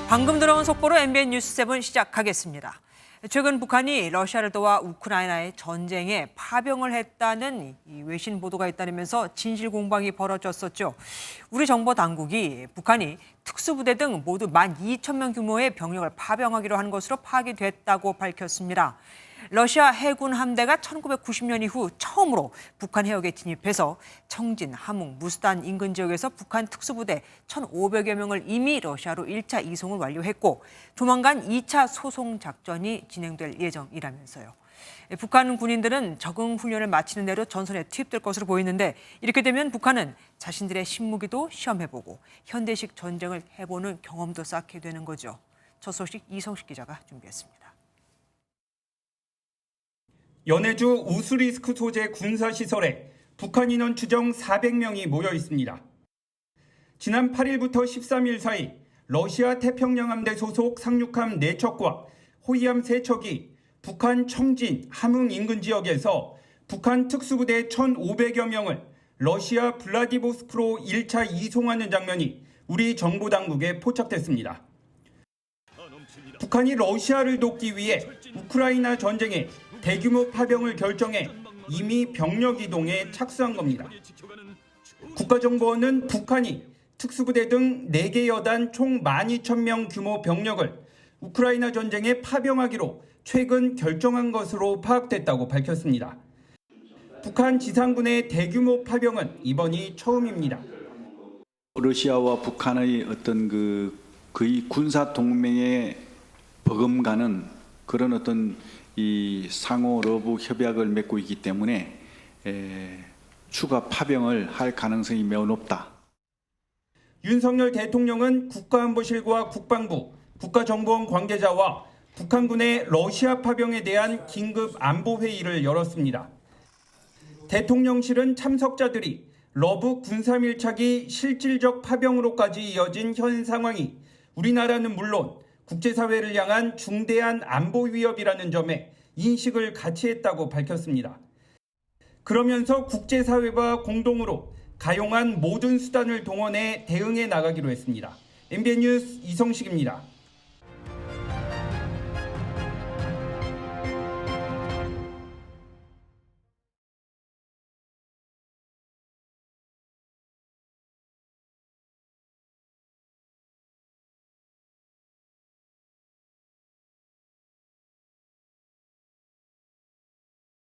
방금 들어온 속보로 MBN 뉴스 7 시작하겠습니다. 최근 북한이 러시아를 도와 우크라이나의 전쟁에 파병을 했다는 외신 보도가 잇따르면서 진실 공방이 벌어졌었죠. 우리 정보 당국이 북한이 특수부대 등 모두 12,000명 규모의 병력을 파병하기로 한 것으로 파악이 됐다고 밝혔습니다. 러시아 해군 함대가 1990년 이후 처음으로 북한 해역에 진입해서 청진, 함흥, 무스탄 인근 지역에서 북한 특수부대 1,500여 명을 이미 러시아로 1차 이송을 완료했고 조만간 2차 소송 작전이 진행될 예정이라면서요. 북한 군인들은 적응 훈련을 마치는 대로 전선에 투입될 것으로 보이는데 이렇게 되면 북한은 자신들의 신무기도 시험해보고 현대식 전쟁을 해보는 경험도 쌓게 되는 거죠. 첫 소식 이성식 기자가 준비했습니다. 연해주 우스리스크 소재 군사시설에 북한 인원 추정 400명이 모여 있습니다. 지난 8일부터 13일 사이 러시아 태평양 함대 소속 상륙함 4척과 호위함 3척이 북한 청진, 함흥 인근 지역에서 북한 특수부대 1,500여 명을 러시아 블라디보스토크로 1차 이송하는 장면이 우리 정보당국에 포착됐습니다. 북한이 러시아를 돕기 위해 우크라이나 전쟁에 대규모 파병을 결정해 이미 병력 이동에 착수한 겁니다. 국가정보원은 북한이 특수부대 등 4개 여단 총 12,000명 규모 병력을 우크라이나 전쟁에 파병하기로 최근 결정한 것으로 파악됐다고 밝혔습니다. 북한 지상군의 대규모 파병은 이번이 처음입니다. 러시아와 북한의 어떤 거의 군사 동맹에 버금가는 그런 어떤 이 상호 러브 협약을 맺고 있기 때문에 추가 파병을 할 가능성이 매우 높다. 윤석열 대통령은 국가안보실과 국방부, 국가정보원 관계자와 북한군의 러시아 파병에 대한 긴급 안보회의를 열었습니다. 대통령실은 참석자들이 러브 군사밀착이 실질적 파병으로까지 이어진 현 상황이 우리나라는 물론 국제사회를 향한 중대한 안보 위협이라는 점에 인식을 같이 했다고 밝혔습니다. 그러면서 국제사회와 공동으로 가용한 모든 수단을 동원해 대응해 나가기로 했습니다. MBN 뉴스 이성식입니다.